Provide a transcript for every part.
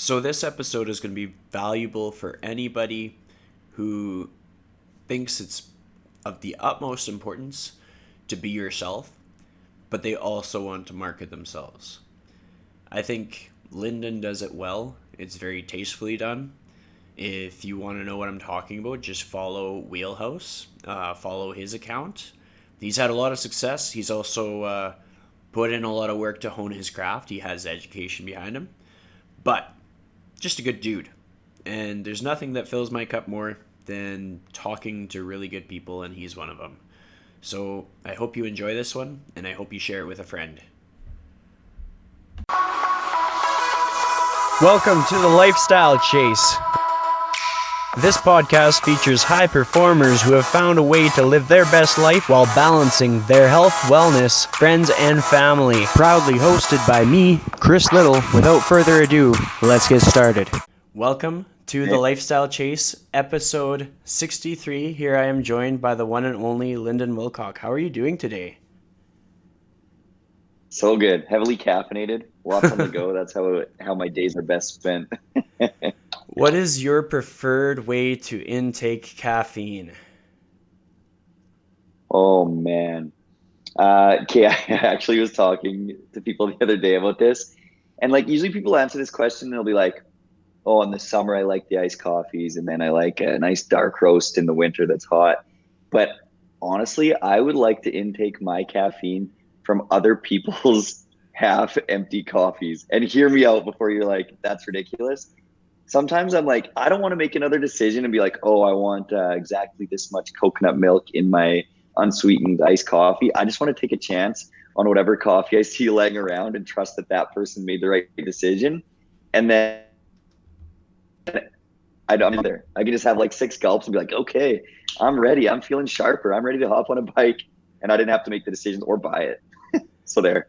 So, this episode is going to be valuable for anybody who thinks it's of the utmost importance to be yourself, but they also want to market themselves. I think Linden does it well. It's very tastefully done. If you want to know what I'm talking about, just follow Wheelhouse, follow his account. He's had a lot of success. He's also put in a lot of work to hone his craft. He has education behind him. But just a good dude. And there's nothing that fills my cup more than talking to really good people, and he's one of them. So I hope you enjoy this one, and I hope you share it with a friend. Welcome to the Lifestyle Chase. This podcast features high performers who have found a way to live their best life while balancing their health, wellness, friends, and family. Proudly hosted by me, Chris Little. Without further ado, let's get started. Welcome to the Lifestyle Chase, episode 63. Here I am joined by the one and only Linden Wilcock. How are you doing today? So good. Heavily caffeinated. Lots on the go. That's how my days are best spent. What is your preferred way to intake caffeine? Oh, man. Okay, I actually was talking to people the other day about this. And usually people answer this question and they'll be like, oh, in the summer, I like the iced coffees. And then I like a nice dark roast in the winter that's hot. But honestly, I would like to intake my caffeine from other people's half empty coffees. And hear me out before you're like, that's ridiculous. Sometimes I'm like, I don't want to make another decision and be like, oh, I want exactly this much coconut milk in my unsweetened iced coffee. I just want to take a chance on whatever coffee I see laying around and trust that that person made the right decision. And then I'm there. I can just have 6 gulps and be like, okay, I'm ready. I'm feeling sharper. I'm ready to hop on a bike. And I didn't have to make the decision or buy it. So there's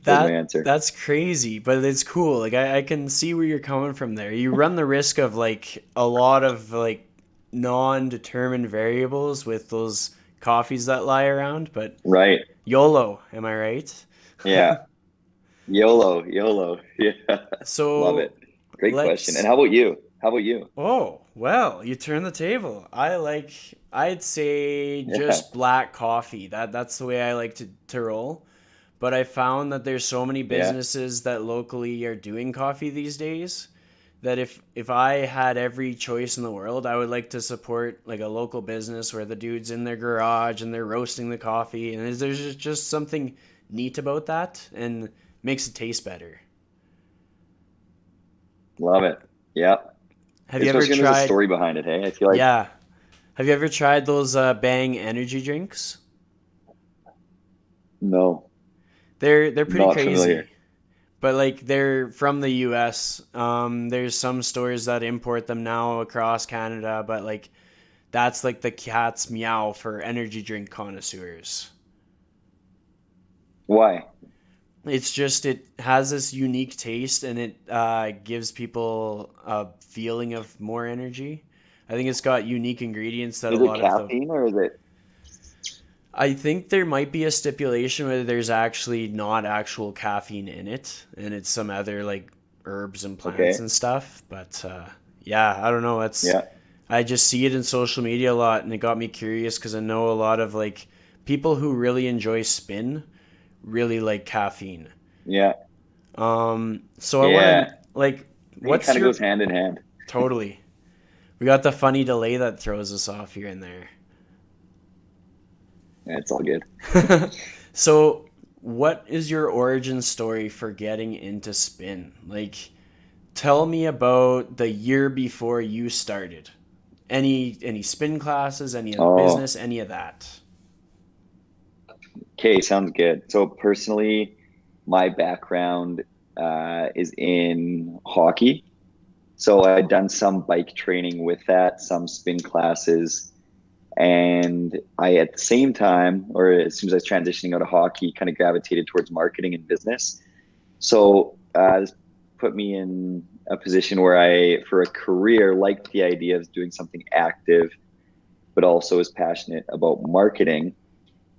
my answer. That's crazy, but it's cool. I can see where you're coming from there. You run the risk of a lot of non-determined variables with those coffees that lie around, but right. YOLO, am I right? Yeah. YOLO. Yeah. So love it. Great question. And how about you? Oh, well, you turn the table. I'd say just black coffee. That's the way I like to roll. But I found that there's so many businesses that locally are doing coffee these days that if I had every choice in the world, I would like to support a local business where the dude's in their garage and they're roasting the coffee. And there's just something neat about that and makes it taste better. Love it. Yeah. Have you ever tried? There's a story behind it, hey? I feel like. Yeah. Have you ever tried those Bang energy drinks? No. They're pretty Not crazy. familiar. But they're from the US. There's some stores that import them now across Canada, but that's the cat's meow for energy drink connoisseurs. Why? It's just it has this unique taste and it gives people a feeling of more energy. I think it's got unique ingredients that is a lot it caffeine or is it? I think there might be a stipulation where there's actually not actual caffeine in it, and it's some other herbs and plants and stuff. But yeah, I don't know. I just see it in social media a lot, and it got me curious because I know a lot of people who really enjoy spin really like caffeine. Yeah. So I want to what's it kind of your goes hand in hand. Totally. We got the funny delay that throws us off here and there. Yeah, it's all good. So, what is your origin story for getting into spin? Tell me about the year before you started. Any spin classes, any of the business, any of that? Okay, sounds good. So personally, my background is in hockey. So I'd done some bike training with that, some spin classes. And I, at the same time, or as soon as I was transitioning out of hockey, kind of gravitated towards marketing and business. So this put me in a position where I, for a career, liked the idea of doing something active, but also was passionate about marketing.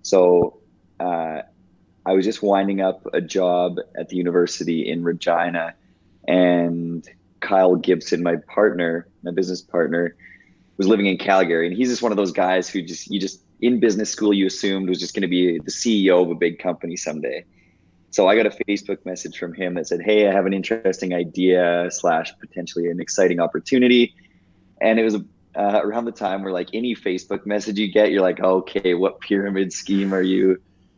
So I was just winding up a job at the university in Regina and Kyle Gibson, my partner, my business partner, was living in Calgary, and he's just one of those guys who you just in business school you assumed was just going to be the CEO of a big company someday. So I got a Facebook message from him that said, "Hey, I have an interesting idea / potentially an exciting opportunity." And it was around the time where like any Facebook message you get, you're like, okay, what pyramid scheme are you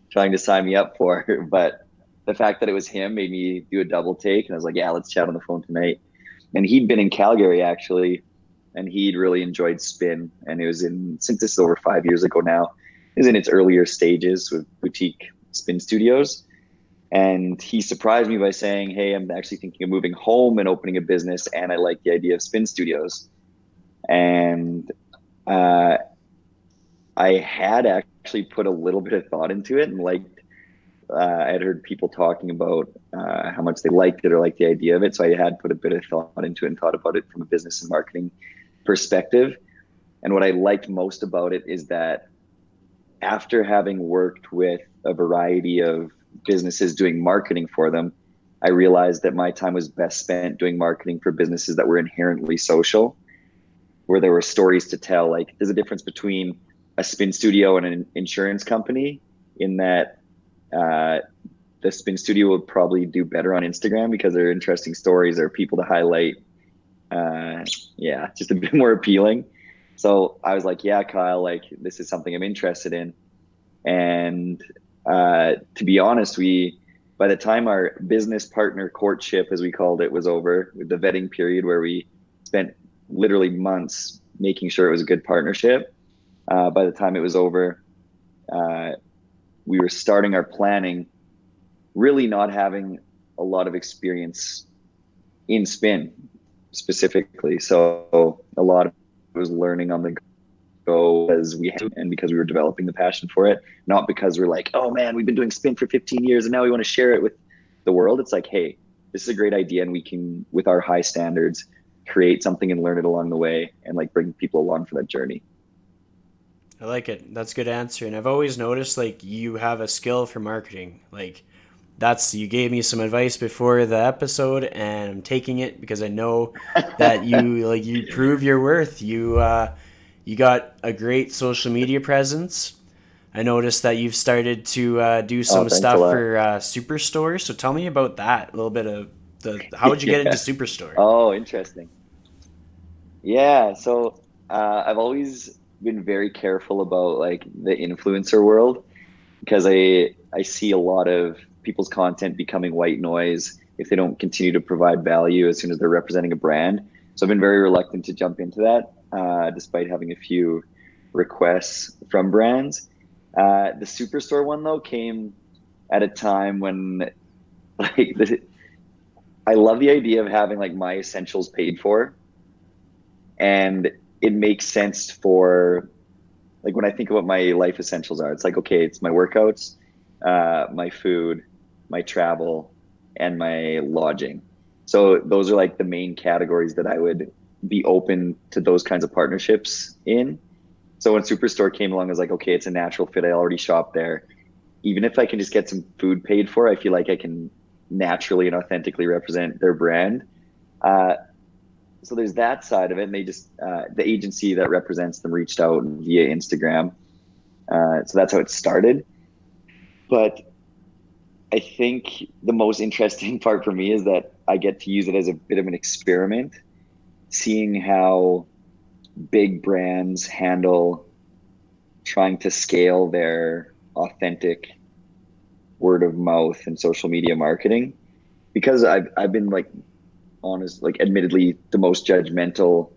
trying to sign me up for? But the fact that it was him made me do a double take. And I was like, yeah, let's chat on the phone tonight. And he'd been in Calgary actually, and he'd really enjoyed spin. And it was since this is over 5 years ago now, it was in its earlier stages with boutique spin studios. And he surprised me by saying, hey, I'm actually thinking of moving home and opening a business. And I like the idea of spin studios. And I had actually put a little bit of thought into it, and I had heard people talking about how much they liked it or liked the idea of it. So I had put a bit of thought into it and thought about it from a business and marketing perspective. And what I liked most about it is that after having worked with a variety of businesses doing marketing for them, I realized that my time was best spent doing marketing for businesses that were inherently social, where there were stories to tell. Like there's a difference between a spin studio and an insurance company in that the spin studio would probably do better on Instagram because there are interesting stories or people to highlight. Just a bit more appealing. So I was like, yeah, Kyle, like this is something I'm interested in. And to be honest, by the time our business partner courtship, as we called it, was over, with the vetting period where we spent literally months making sure it was a good partnership. By the time it was over, we were starting our planning, really not having a lot of experience in spin specifically. So a lot of it was learning on the go as we had, and because we were developing the passion for it, not because we're like, oh man, we've been doing spin for 15 years and now we want to share it with the world. It's like, hey, this is a great idea, and we can, with our high standards, create something and learn it along the way and like bring people along for that journey. I like it. That's a good answer. And I've always noticed like you have a skill for marketing. Like you gave me some advice before the episode, and I'm taking it because I know that you prove your worth. You got a great social media presence. I noticed that you've started to do some stuff for Superstore. So tell me about that. A little bit of how would you get into Superstore? Oh, interesting. Yeah. So I've always been very careful about like the influencer world, because I see a lot of people's content becoming white noise if they don't continue to provide value as soon as they're representing a brand. So I've been very reluctant to jump into that, despite having a few requests from brands. The Superstore one though came at a time when like I love the idea of having like my essentials paid for, and it makes sense for like when I think of what my life essentials are. It's like, okay, it's my workouts, my food, my travel, and my lodging. So those are like the main categories that I would be open to those kinds of partnerships in. So when Superstore came along, I was like, okay, it's a natural fit. I already shop there. Even if I can just get some food paid for, I feel like I can naturally and authentically represent their brand. So there's that side of it. And they just, the agency that represents them reached out via Instagram. So that's how it started. But I think the most interesting part for me is that I get to use it as a bit of an experiment, seeing how big brands handle trying to scale their authentic word of mouth and social media marketing. Because I've been like honest, like admittedly the most judgmental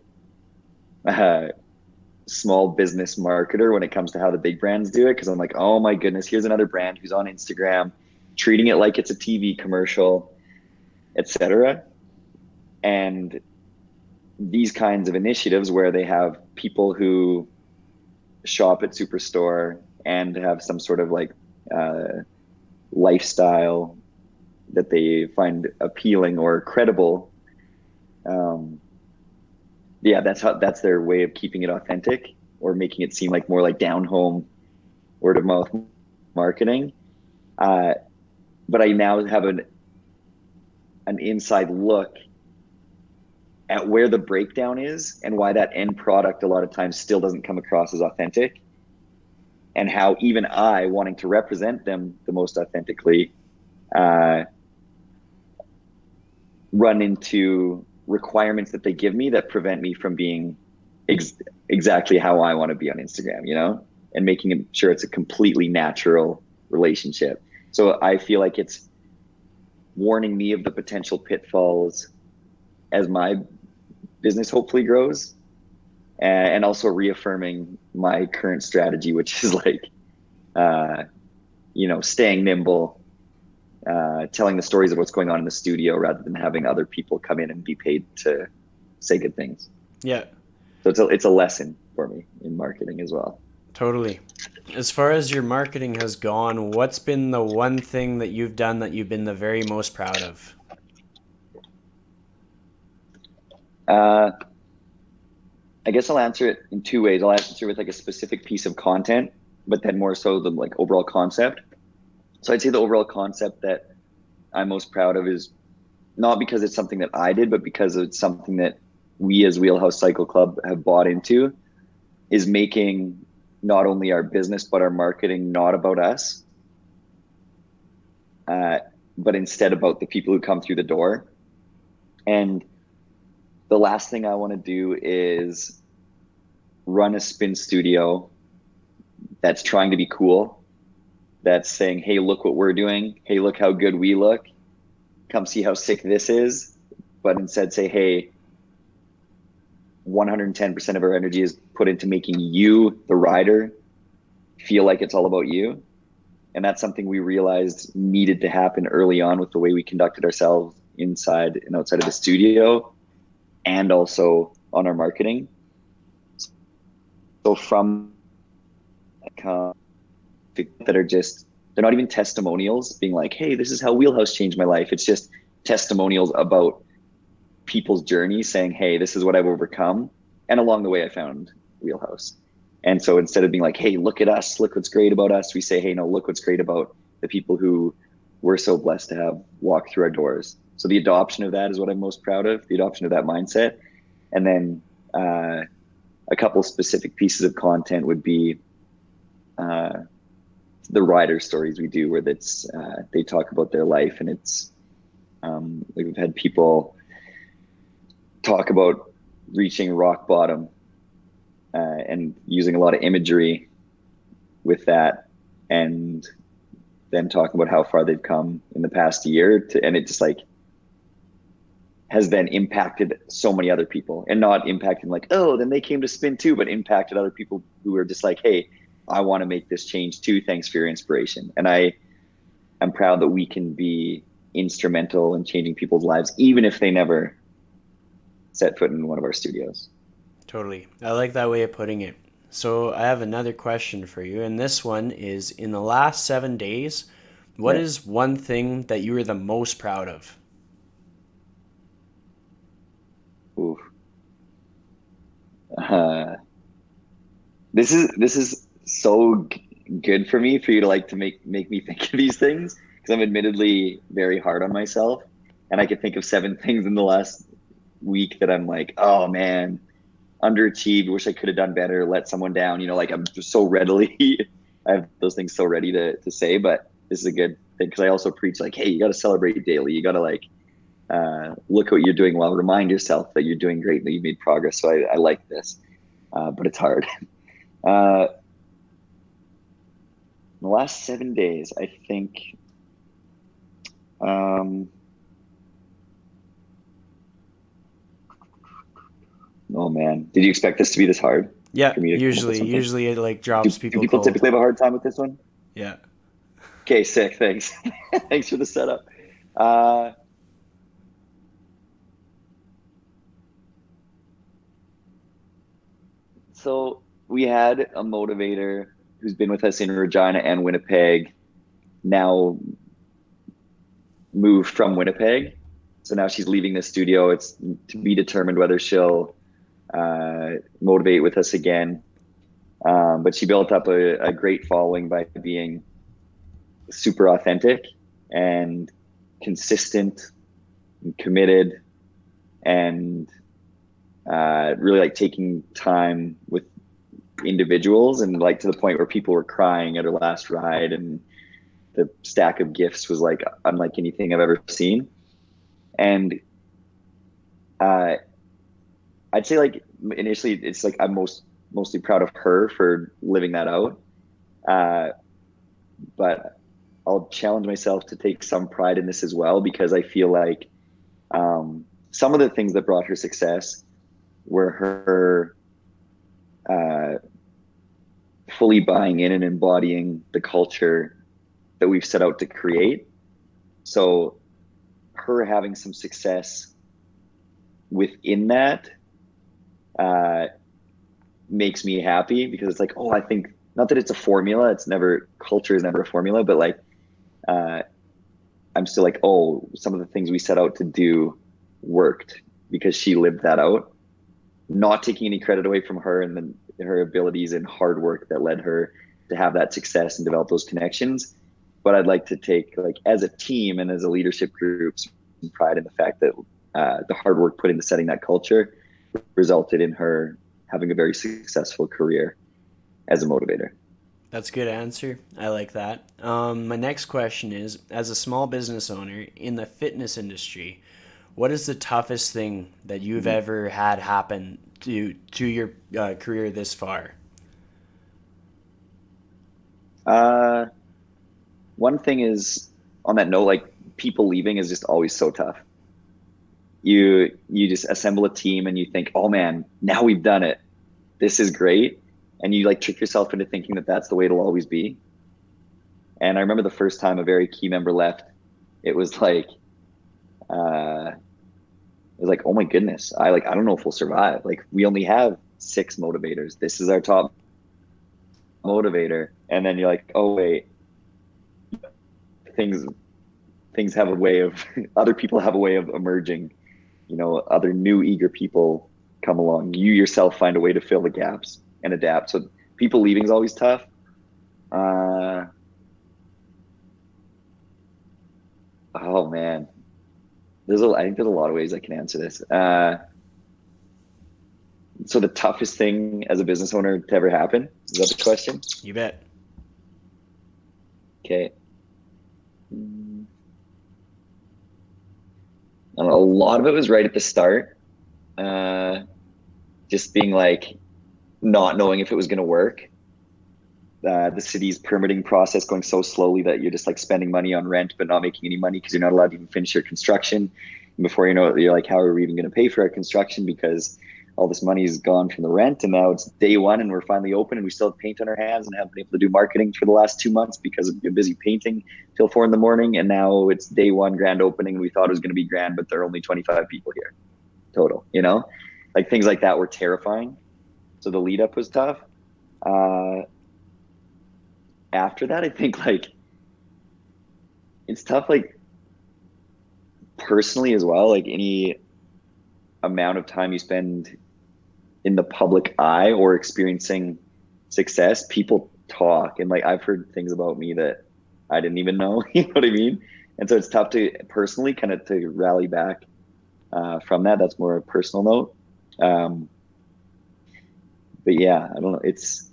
small business marketer when it comes to how the big brands do it. Cause I'm like, oh my goodness, here's another brand who's on Instagram treating it like it's a TV commercial, etc. And these kinds of initiatives where they have people who shop at Superstore and have some sort of like lifestyle that they find appealing or credible. That's their way of keeping it authentic or making it seem like more like down home word of mouth marketing. But I now have an inside look at where the breakdown is and why that end product a lot of times still doesn't come across as authentic, and how even I, wanting to represent them the most authentically, run into requirements that they give me that prevent me from being exactly how I want to be on Instagram, you know, and making sure it's a completely natural relationship. So I feel like it's warning me of the potential pitfalls as my business hopefully grows, and also reaffirming my current strategy, which is like, you know, staying nimble, telling the stories of what's going on in the studio rather than having other people come in and be paid to say good things. Yeah, So it's a lesson for me in marketing as well. totally. As far as your marketing has gone, what's been the one thing that you've done that you've been the very most proud of? Uh, I guess I'll answer it in two ways. I'll answer with like a specific piece of content, but then more so the like overall concept. So I'd say the overall concept that I'm most proud of is not because it's something that I did, but because it's something that we as Wheelhouse Cycle Club have bought into, is making not only our business, but our marketing not about us, but instead about the people who come through the door. And the last thing I want to do is run a spin studio that's trying to be cool, that's saying, hey, look what we're doing. Hey, look how good we look. Come see how sick this is. But instead say, hey, 110% of our energy is put into making you, the rider, feel like it's all about you. And that's something we realized needed to happen early on with the way we conducted ourselves inside and outside of the studio, and also on our marketing. So from that are just, they're not even testimonials being like, hey, this is how Wheelhouse changed my life. It's just testimonials about people's journey saying, hey, this is what I've overcome. And along the way, I found Wheelhouse. And so instead of being like, hey, look at us, look what's great about us, we say, hey, no, look what's great about the people who we're so blessed to have walk through our doors. So the adoption of that is what I'm most proud of, the adoption of that mindset. And then a couple specific pieces of content would be the rider stories we do, where that's they talk about their life, and it's we've had people talk about reaching rock bottom and using a lot of imagery with that, and then talking about how far they've come in the past year and it just like has then impacted so many other people, and not impacting like, oh, then they came to spin too, but impacted other people who are just like, hey, I want to make this change too. Thanks for your inspiration. And I'm proud that we can be instrumental in changing people's lives, even if they never set foot in one of our studios. Totally. I like that way of putting it. So I have another question for you, and this one is, in the last 7 days, what is one thing that you were the most proud of? Ooh. This is so good for me, for you to like to make me think of these things, because I'm admittedly very hard on myself, and I could think of 7 things in the last week that I'm like, oh man, underachieved, wish I could have done better, let someone down, you know, like I'm just so readily I have those things so ready to say. But this is a good thing, because I also preach like, hey, you got to celebrate daily, you got to like look at what you're doing well, remind yourself that you're doing great, that you made progress. So I like this, but it's hard. The last 7 days, I think, oh man, did you expect this to be this hard? Yeah, For me to come up with something? usually it like drops Do people people cold. typically have a hard time with this one? Yeah. Okay, sick. Thanks. Thanks for the setup. So we had a motivator who's been with us in Regina and Winnipeg, now moved from Winnipeg. So now she's leaving the studio. It's to be determined whether she'll motivate with us again. But she built up a great following by being super authentic and consistent and committed, and really like taking time with individuals, and like to the point where people were crying at her last ride, and the stack of gifts was like unlike anything I've ever seen. And uh, I'd say like initially it's like I'm mostly proud of her for living that out. Uh, but I'll challenge myself to take some pride in this as well, because I feel like some of the things that brought her success were her uh, fully buying in and embodying the culture that we've set out to create. So her having some success within that makes me happy, because it's like, oh, I think not that it's a formula. It's never, culture is never a formula, but like uh, I'm still like, oh, some of the things we set out to do worked because she lived that out. Not taking any credit away from her and then her abilities and hard work that led her to have that success and develop those connections. But I'd like to take, like, as a team and as a leadership group, some pride in the fact that the hard work put into setting that culture resulted in her having a very successful career as a motivator. That's a good answer. I like that. My next question is, as a small business owner in the fitness industry, what is the toughest thing that you've ever had happen to your career this far? Uh, One thing is, on that note, like, people leaving is just always so tough. You just assemble a team and you think, oh man, now we've done it. This is great. And you like trick yourself into thinking that that's the way it'll always be. And I remember the first time a very key member left, it was like, oh my goodness, I don't know if we'll survive. Like, we only have 6 motivators. This is our top motivator. And then you're like, oh wait, things have a way of other people have a way of emerging. Other new eager people come along. You yourself find a way to fill the gaps and adapt. So people leaving is always tough. Oh man, I think there's a lot of ways I can answer this. So the toughest thing as a business owner to ever happen, is that the question? You bet. Okay. A lot of it was right at the start. Just being like, not knowing if it was going to work. The city's permitting process going so slowly that you're just like spending money on rent, but not making any money because you're not allowed to even finish your construction. And before you know it, you're like, how are we even going to pay for our construction? Because all this money is gone from the rent, and now it's day one and we're finally open and we still have paint on our hands and haven't been able to do marketing for the last 2 months because we've been busy painting till 4 a.m. And now it's day one, grand opening. We thought it was going to be grand, but there are only 25 people here total, like things like that were terrifying. So the lead up was tough. After that, I think like it's tough, like personally as well, like any amount of time you spend in the public eye or experiencing success, people talk, and like I've heard things about me that I didn't even know. You know what I mean? And so it's tough to personally kind of to rally back from that. That's more a personal note. But yeah, I don't know. It's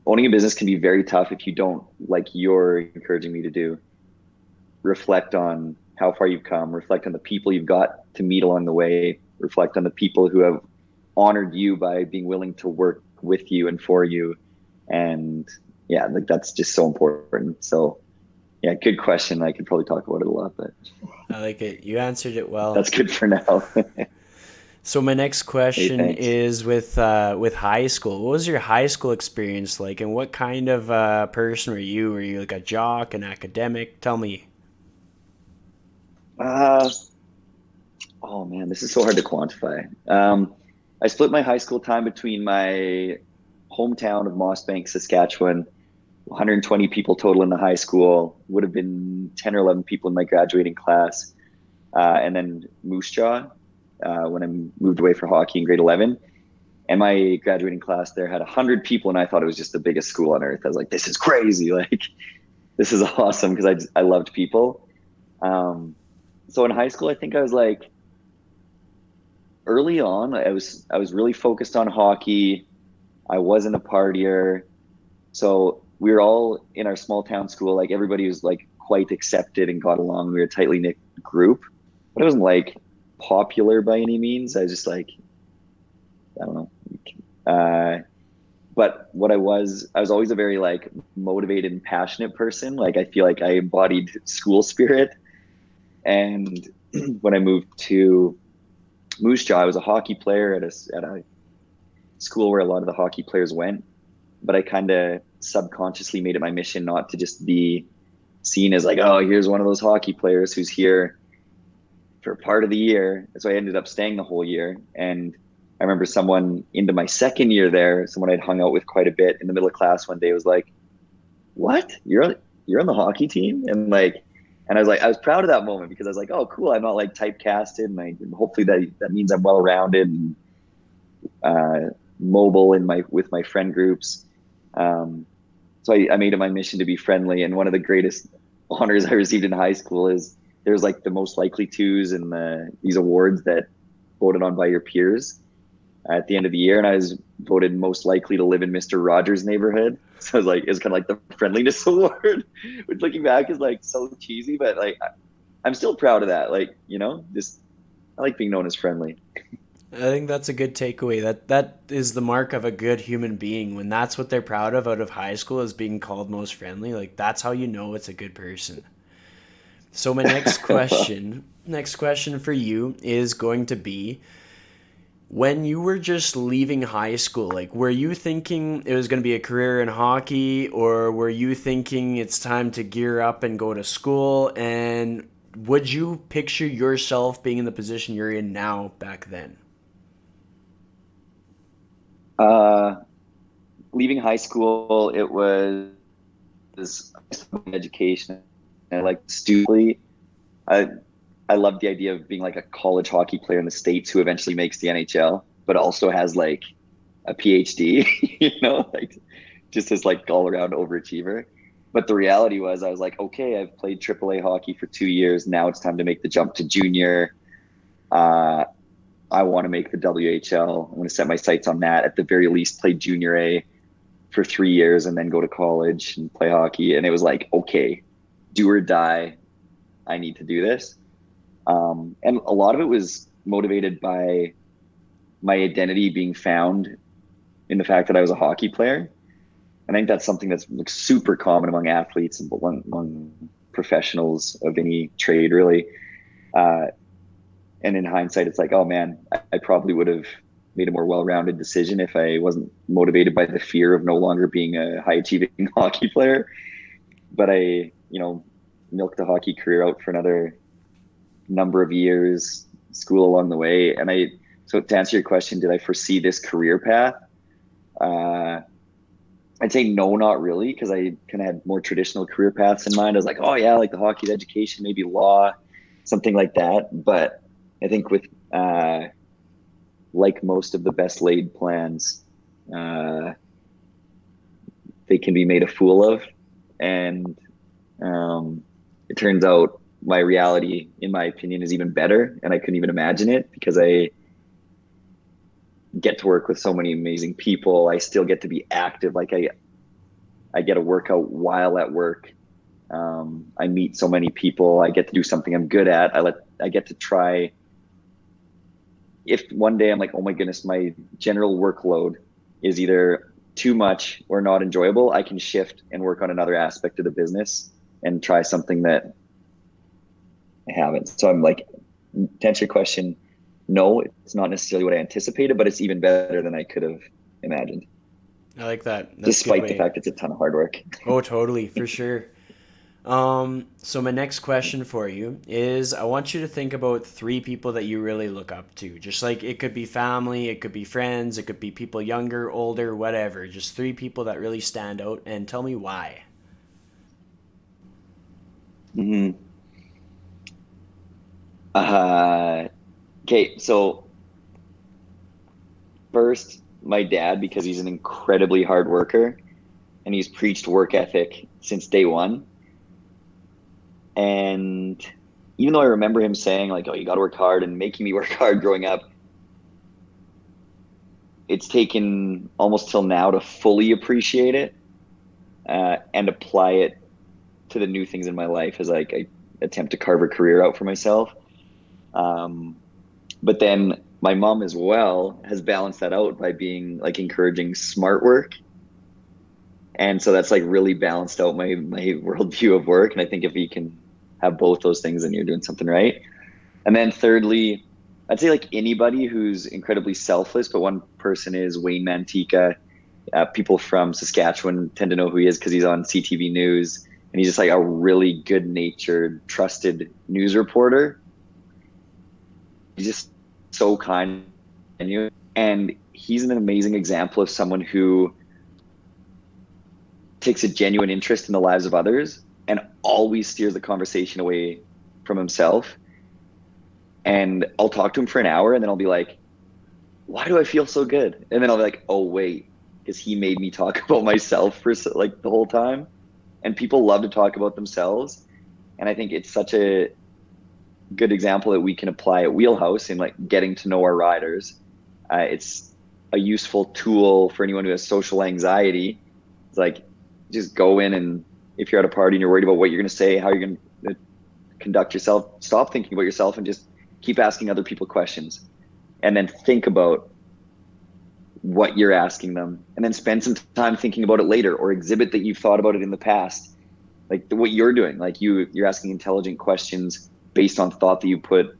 owning a business can be very tough if you don't, like you're encouraging me to do, reflect on how far you've come, reflect on the people you've got to meet along the way, reflect on the people who have honored you by being willing to work with you and for you. And yeah, like that's just so important. So yeah, good question. I could probably talk about it a lot, but I like it. You answered it well. that's good for now. So my next question Hey, thanks. is with high school. What was your high school experience like, and what kind of person were you? Were you like a jock, an academic? Tell me. Uh, oh man, this is so hard to quantify. I split my high school time between my hometown of Mossbank, Saskatchewan, 120 people total in the high school, would have been 10 or 11 people in my graduating class, and then Moose Jaw when I moved away for hockey in grade 11. And my graduating class there had 100 people, and I thought it was just the biggest school on earth. I was like, this is crazy. Like, this is awesome, because I loved people. So in high school, I think I was like early on, I was really focused on hockey. I wasn't a partier. So we were all in our small town school, like everybody was like quite accepted and got along. We were a tightly knit group, but it wasn't like popular by any means. I was just like, I don't know. But I was always a very like motivated and passionate person. Like I feel like I embodied school spirit. And when I moved to Moose Jaw, I was a hockey player at a school where a lot of the hockey players went. But I kind of subconsciously made it my mission not to just be seen as like, oh, here's one of those hockey players who's here for part of the year. So I ended up staying the whole year. And I remember someone into my second year there, someone I'd hung out with quite a bit in the middle of class one day was like, what? You're on the hockey team? And I was like, I was proud of that moment because I was like, oh, cool. I'm not like typecasted. And hopefully that means I'm well-rounded and mobile with my friend groups. So I made it my mission to be friendly. And one of the greatest honors I received in high school is there's like the most likely twos and these awards that voted on by your peers at the end of the year. And I was voted most likely to live in Mr. Rogers' neighborhood. So it's kind of like the friendliness award, which looking back is like so cheesy, but like, I'm still proud of that. Like, just, I like being known as friendly. I think that's a good takeaway. That is the mark of a good human being. When that's what they're proud of out of high school, is being called most friendly. Like that's how you know it's a good person. So my next question for you is going to be, when you were just leaving high school, like were you thinking it was going to be a career in hockey, or were you thinking it's time to gear up and go to school? And would you picture yourself being in the position you're in now back then? Leaving high school, it was education. And like stupidly, I I love the idea of being like a college hockey player in the States who eventually makes the NHL, but also has like a PhD, like just as like all around overachiever. But the reality was I was like, okay, I've played AAA hockey for 2 years. Now it's time to make the jump to junior. I want to make the WHL. I'm going to set my sights on that. At the very least, play junior A for 3 years and then go to college and play hockey. And it was like, okay, do or die. I need to do this. And a lot of it was motivated by my identity being found in the fact that I was a hockey player. I think that's something that's like super common among athletes and among professionals of any trade, really. And in hindsight, it's like, oh man, I probably would have made a more well-rounded decision if I wasn't motivated by the fear of no longer being a high-achieving hockey player. But I, milked the hockey career out for another number of years, school along the way. And so to answer your question, did I foresee this career path? I'd say no, not really, because I kind of had more traditional career paths in mind. I was like, oh yeah, like the hockey education, maybe law, something like that. But I think with like most of the best laid plans, they can be made a fool of. And it turns out my reality, in my opinion, is even better. And I couldn't even imagine it because I get to work with so many amazing people. I still get to be active. Like I get to work out while at work. I meet so many people. I get to do something I'm good at. I get to try. If one day I'm like, oh my goodness, my general workload is either too much or not enjoyable, I can shift and work on another aspect of the business and try something that I haven't. So I'm like, to answer your question, no, it's not necessarily what I anticipated, but it's even better than I could have imagined. I like that. That's despite the fact it's a ton of hard work. Oh, totally, for sure. So my next question for you is, I want you to think about 3 people that you really look up to. Just like it could be family, it could be friends, it could be people younger, older, whatever. Just 3 people that really stand out, and tell me why. Mm-hmm. Okay, so first, my dad, because he's an incredibly hard worker and he's preached work ethic since day one. And even though I remember him saying like, oh, you got to work hard and making me work hard growing up, it's taken almost till now to fully appreciate it and apply it to the new things in my life as like I attempt to carve a career out for myself. But then my mom as well has balanced that out by being like encouraging smart work. And so that's like really balanced out my worldview of work. And I think if you can have both those things, then you're doing something right. And then thirdly, I'd say like anybody who's incredibly selfless, but one person is Wayne Mantika. People from Saskatchewan tend to know who he is because he's on CTV News, and he's just like a really good-natured, trusted news reporter. He's just so kind, and he's an amazing example of someone who takes a genuine interest in the lives of others and always steers the conversation away from himself. And I'll talk to him for an hour and then I'll be like, why do I feel so good? And then I'll be like, oh wait, because he made me talk about myself for like the whole time. And people love to talk about themselves. And I think it's such a good example that we can apply at Wheelhouse in like getting to know our riders. It's a useful tool for anyone who has social anxiety. It's like, just go in, and if you're at a party and you're worried about what you're going to say, how you're going to conduct yourself, stop thinking about yourself and just keep asking other people questions, and then think about what you're asking them, and then spend some time thinking about it later, or exhibit that you've thought about it in the past, like what you're doing. Like you're asking intelligent questions based on thought that you put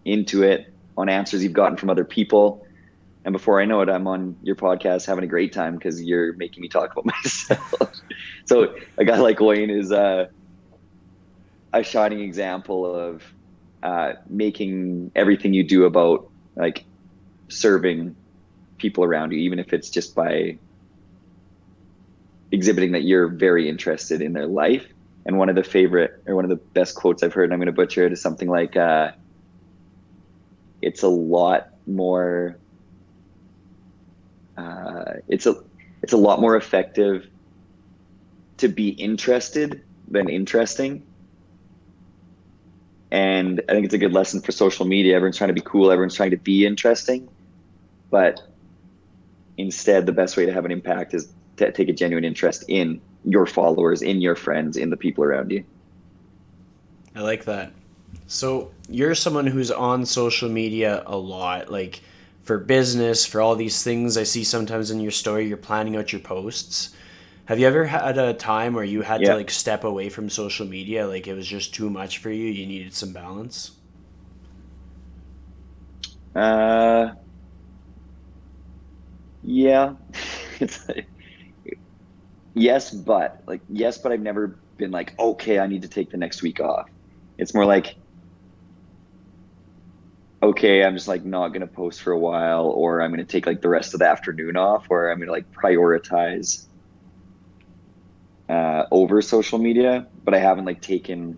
into it, on answers you've gotten from other people. And before I know it, I'm on your podcast having a great time because you're making me talk about myself. So a guy like Wayne is a shining example of making everything you do about like serving people around you, even if it's just by exhibiting that you're very interested in their life. And one of the best quotes I've heard, and I'm going to butcher it, is something like, it's a lot more it's a lot more effective to be interested than interesting. And I think it's a good lesson for social media. Everyone's trying to be cool. Everyone's trying to be interesting. But instead, the best way to have an impact is to take a genuine interest in your followers, in your friends, in the people around you. I like that. So you're someone who's on social media a lot, like for business, for all these things. I see sometimes in your story, you're planning out your posts. Have you ever had a time where you had to like step away from social media? Like it was just too much for you. You needed some balance. Yeah. It's like, yes, but I've never been like, okay, I need to take the next week off. It's more like, okay, I'm just like not going to post for a while, or I'm going to take like the rest of the afternoon off, or I'm going to like prioritize over social media. But I haven't like taken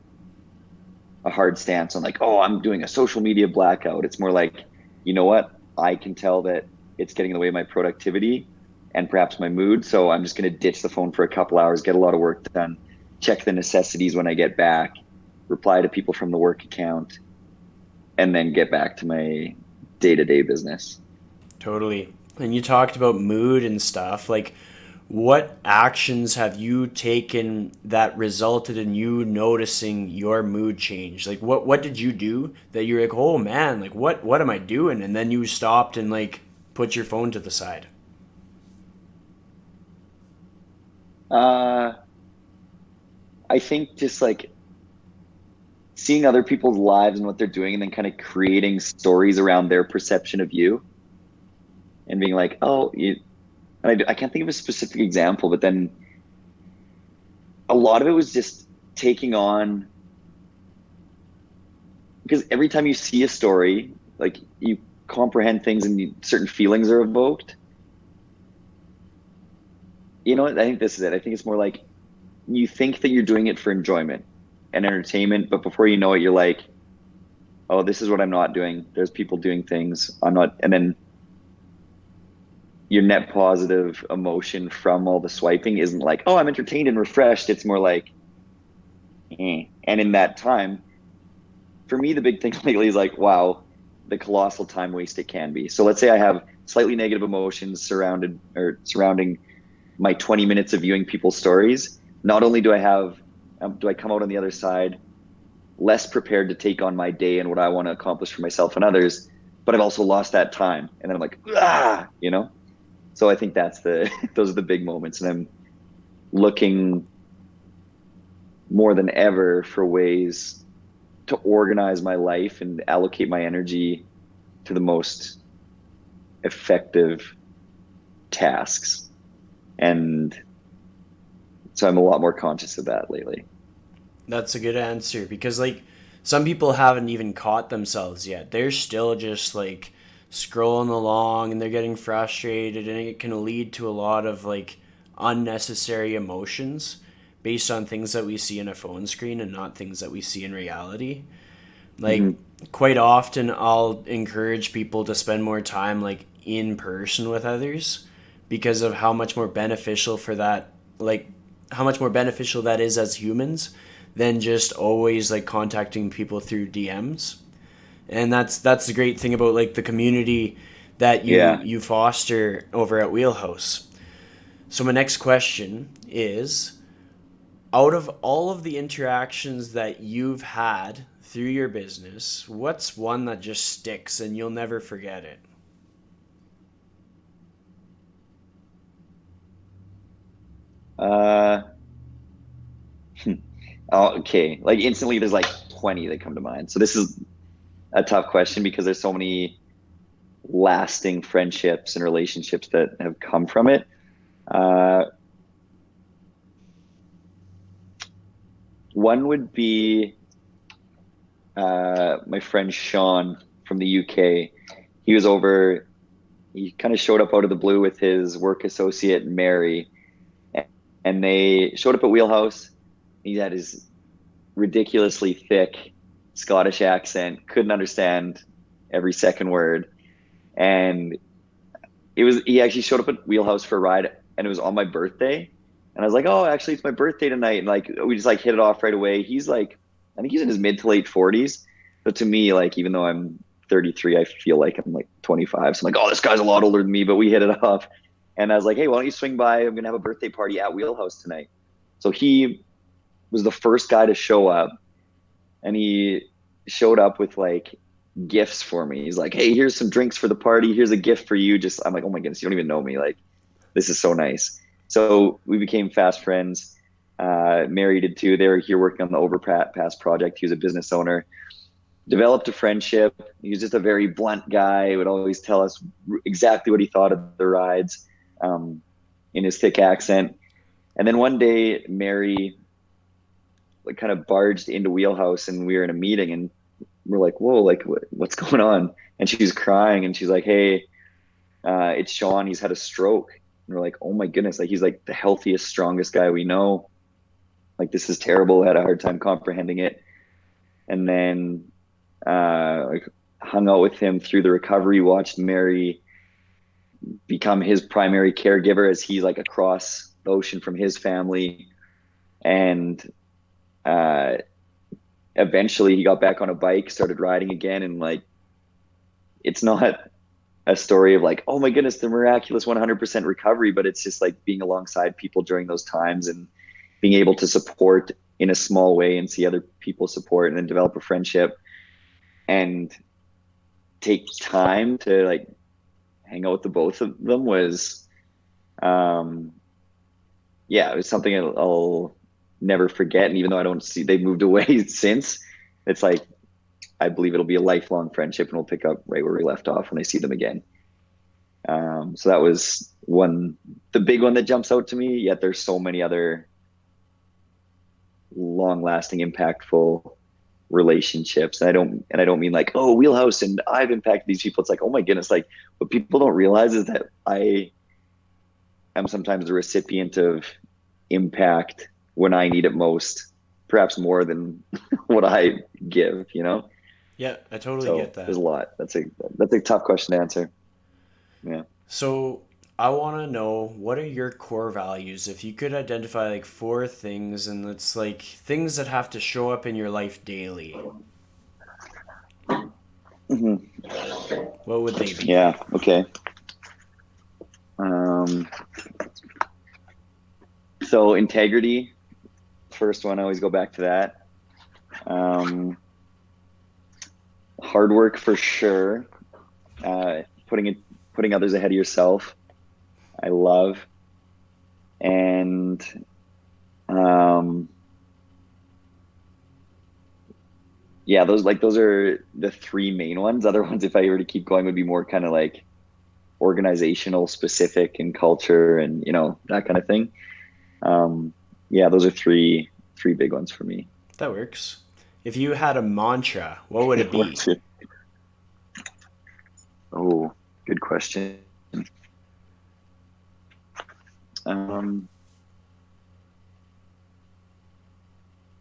a hard stance on like, oh, I'm doing a social media blackout. It's more like, you know what? I can tell that it's getting in the way of my productivity and perhaps my mood. So I'm just going to ditch the phone for a couple hours, get a lot of work done, check the necessities when I get back, reply to people from the work account, and then get back to my day-to-day business. Totally. And you talked about mood and stuff. Like, what actions have you taken that resulted in you noticing your mood change? Like, what did you do that you're like, oh man, like what am I doing? And then you stopped and like put your phone to the side. I think just like seeing other people's lives and what they're doing, and then kind of creating stories around their perception of you, and being like, oh, and I can't think of a specific example, but then a lot of it was just taking on, because every time you see a story, like you comprehend things and certain feelings are evoked. You know what? I think this is it. I think it's more like you think that you're doing it for enjoyment and entertainment, but before you know it, you're like, oh, this is what I'm not doing. There's people doing things I'm not. And then your net positive emotion from all the swiping isn't like, oh, I'm entertained and refreshed. It's more like, eh. And in that time, for me, the big thing lately is like, wow, the colossal time waste it can be. So let's say I have slightly negative emotions surrounding my 20 minutes of viewing people's stories. Not only do I come out on the other side less prepared to take on my day and what I want to accomplish for myself and others, but I've also lost that time. And then I'm like, you know? So I think those are the big moments. And I'm looking more than ever for ways to organize my life and allocate my energy to the most effective tasks. And so I'm a lot more conscious of that lately. That's a good answer, because like some people haven't even caught themselves yet. They're still just like scrolling along and they're getting frustrated, and it can lead to a lot of like unnecessary emotions based on things that we see in a phone screen and not things that we see in reality. Like Mm-hmm. quite often I'll encourage people to spend more time like in person with others because of how much more beneficial for that, like how much more beneficial that is as humans than just always like contacting people through DMs. And that's the great thing about like the community that Yeah. you foster over at Wheelhouse. So my next question is, out of all of the interactions that you've had through your business, what's one that just sticks and you'll never forget it? Uh, oh, okay. Like instantly there's like 20 that come to mind. So this is a tough question because there's so many lasting friendships and relationships that have come from it. Uh, One would be my friend Sean from the UK. He was over, he kind of showed up out of the blue with his work associate, Mary, and they showed up at Wheelhouse. He had his ridiculously thick Scottish accent, couldn't understand every second word. And he actually showed up at Wheelhouse for a ride, and it was on my birthday. And I was like, oh, actually, it's my birthday tonight. And like, we just like hit it off right away. He's like, I think he's in his mid to late 40s. But to me, like, even though I'm 33, I feel like I'm like 25. So I'm like, oh, this guy's a lot older than me, but we hit it off. And I was like, hey, why don't you swing by? I'm going to have a birthday party at Wheelhouse tonight. So he was the first guy to show up, and he showed up with like gifts for me. He's like, hey, here's some drinks for the party. Here's a gift for you. Just, I'm like, oh my goodness, you don't even know me. Like, this is so nice. So we became fast friends. Mary did too. They were here working on the Overpass project. He was a business owner. Developed a friendship. He was just a very blunt guy. He would always tell us exactly what he thought of the rides, in his thick accent. And then one day, Mary like kind of barged into Wheelhouse, and we were in a meeting, and we're like, whoa, like what's going on? And she's crying, and she's like, hey, it's Sean. He's had a stroke. And we're like, oh my goodness, like he's like the healthiest, strongest guy we know. Like this is terrible. I had a hard time comprehending it. And then like hung out with him through the recovery, watched Mary become his primary caregiver as he's like across the ocean from his family. And uh, eventually he got back on a bike, started riding again. And like, it's not a story of like, oh my goodness, the miraculous 100% recovery, but it's just like being alongside people during those times and being able to support in a small way and see other people support and then develop a friendship and take time to like hang out with the both of them was, yeah, it was something I'll never forget. And even though I don't see, they've moved away since, it's like, I believe it'll be a lifelong friendship and we'll pick up right where we left off when I see them again. So that was the big one that jumps out to me, yet there's so many other long lasting, impactful relationships. And I don't mean like, oh, Wheelhouse and I've impacted these people. It's like, oh my goodness, like what people don't realize is that I am sometimes the recipient of impact when I need it most, perhaps more than what I give, you know? Yeah, I totally So get that. there's a lot. That's a tough question to answer. Yeah. So I want to know, what are your core values? If you could identify like four things, and it's like things that have to show up in your life daily. Mhm. What would they be? Yeah. Okay. Um, so integrity, first one. I always go back to that. Um, hard work for sure. Uh, putting others ahead of yourself. I love. And um, yeah, those are the three main ones. Other ones, if I were to keep going, would be more kind of like organizational specific and culture and that kind of thing. Um, yeah, those are three big ones for me. That works. If you had a mantra, what would it be? What's it? Oh, good question. Um,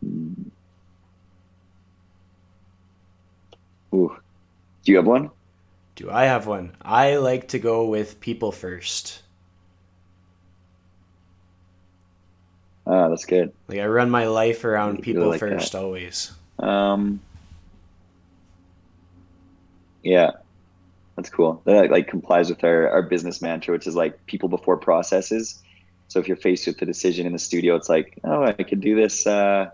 hmm, ooh, do you have one? Do I have one? I like to go with people first. That's good. Like I run my life around Really people like that. first always. Um, yeah, that's cool. That like complies with our business mantra, which is like people before processes. So if you're faced with the decision in the studio, it's like, oh, I could do this. I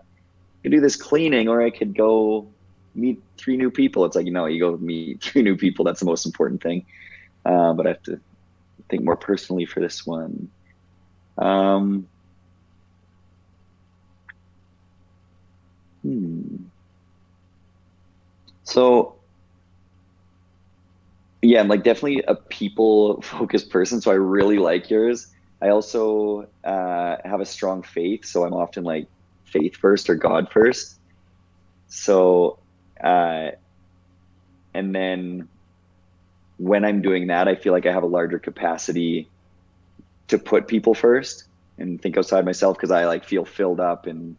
could do this cleaning, or I could go meet three new people. It's like, you go meet three new people. That's the most important thing. But I have to think more personally for this one. Um, hmm. So yeah, I'm like definitely a people focused person. So I really like yours. I also have a strong faith. So I'm often like faith first or God first. So, uh, and then when I'm doing that, I feel like I have a larger capacity to put people first and think outside myself because I like feel filled up and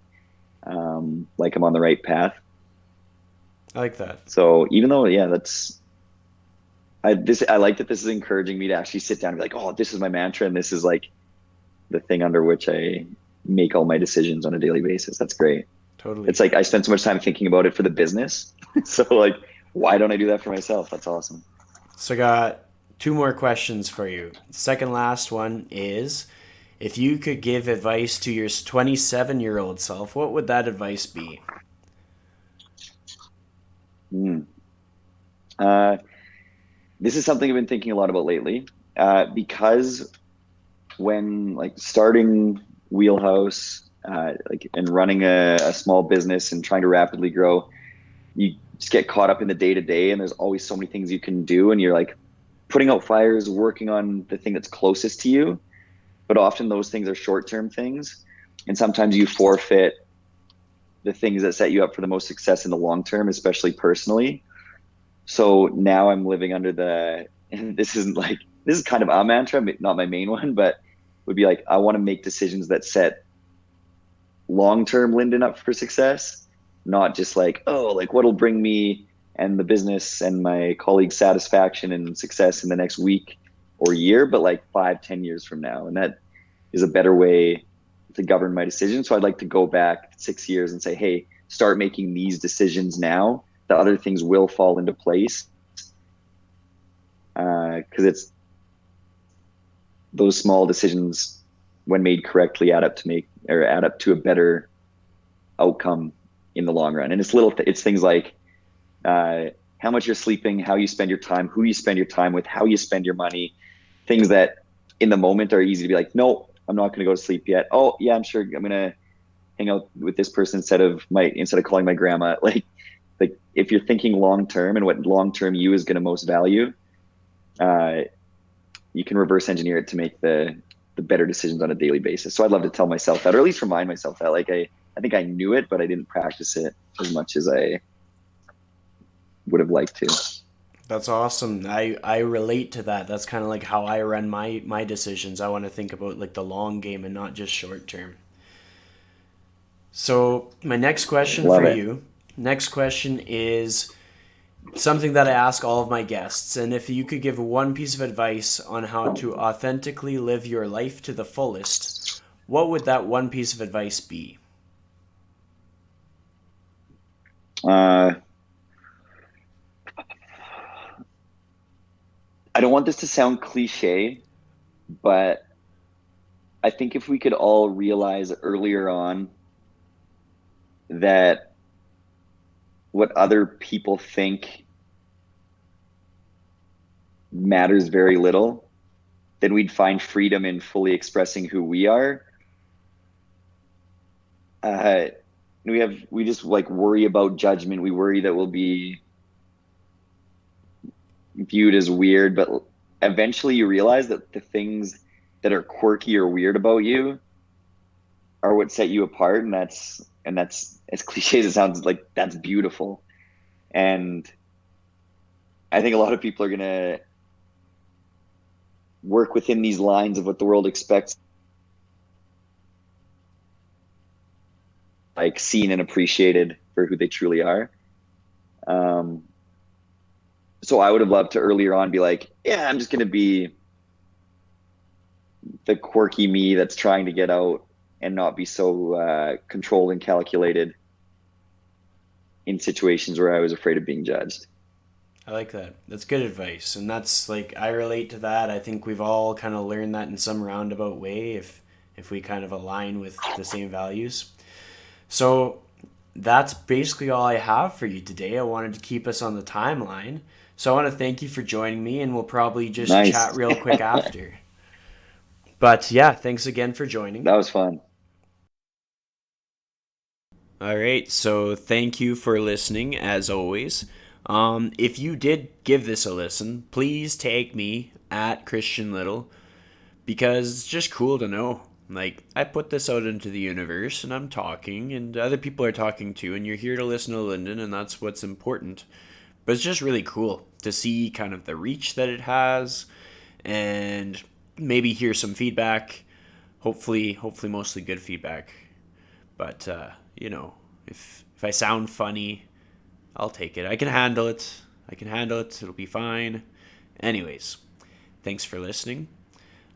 like I'm on the right path. I like that. So even though, yeah, I like that this is encouraging me to actually sit down and be like, oh, this is my mantra and this is like the thing under which I make all my decisions on a daily basis. That's great. Totally. It's like I spend so much time thinking about it for the business. So like, why don't I do that for myself? That's awesome. So I got two more questions for you. Second last one is if you could give advice to your 27-year-old self, what would that advice be? Mm. Uh, this is something I've been thinking a lot about lately, because when like starting Wheelhouse, like and running a small business and trying to rapidly grow, you just get caught up in the day to day, and there's always so many things you can do, and you're like putting out fires, working on the thing that's closest to you. But often those things are short term things, and sometimes you forfeit the things that set you up for the most success in the long term, especially personally. So now I'm living under the, and this is kind of a mantra, not my main one, but would be like, I want to make decisions that set long-term Linden up for success, not just like, oh, like what'll bring me and the business and my colleagues satisfaction and success in the next week or year, but like 5, 10 years from now. And that is a better way to govern my decisions. So I'd like to go back 6 years and say, hey, start making these decisions now. The other things will fall into place, because it's those small decisions, when made correctly, add up to a better outcome in the long run. And it's things like how much you're sleeping, how you spend your time, who you spend your time with, how you spend your money. Things that in the moment are easy to be like, no, I'm not going to go to sleep yet. Oh yeah, I'm sure I'm going to hang out with this person instead of calling my grandma. Like if you're thinking long term and what long term you is going to most value, uh, you can reverse engineer it to make the better decisions on a daily basis. So I'd love to tell myself that, or at least remind myself that. Like I think I knew it, but I didn't practice it as much as I would have liked to. That's awesome. I relate to that. That's kind of like how I run my decisions. I want to think about like the long game and not just short term. So, my next question for Love it. you. Next question is something that I ask all of my guests. And if you could give one piece of advice on how to authentically live your life to the fullest, what would that one piece of advice be? Uh, I don't want this to sound cliche, but I think if we could all realize earlier on that what other people think matters very little, then we'd find freedom in fully expressing who we are. Uh, we just like worry about judgment. We worry that we'll be viewed as weird, but eventually you realize that the things that are quirky or weird about you are what set you apart, and that's as cliche as it sounds, like that's beautiful. And I think a lot of people are gonna work within these lines of what the world expects, like seen and appreciated for who they truly are. Um, so I would have loved to earlier on be like, yeah, I'm just gonna be the quirky me that's trying to get out and not be so controlled and calculated in situations where I was afraid of being judged. I like that. That's good advice. And that's like, I relate to that. I think we've all kind of learned that in some roundabout way if we kind of align with the same values. So that's basically all I have for you today. I wanted to keep us on the timeline. So I want to thank you for joining me, and we'll probably just Nice. chat real quick after. But yeah, thanks again for joining. That was fun. All right, so thank you for listening as always. If you did give this a listen, please tag me at Christian Little because it's just cool to know. Like, I put this out into the universe and I'm talking, and other people are talking too, and you're here to listen to Linden, and that's what's important. But it's just really cool to see kind of the reach that it has and maybe hear some feedback. Hopefully mostly good feedback. But if I sound funny, I'll take it. I can handle it. It'll be fine. Anyways, thanks for listening.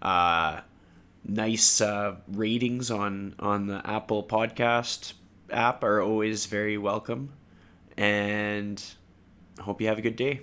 Nice ratings on the Apple Podcast app are always very welcome. And I hope you have a good day.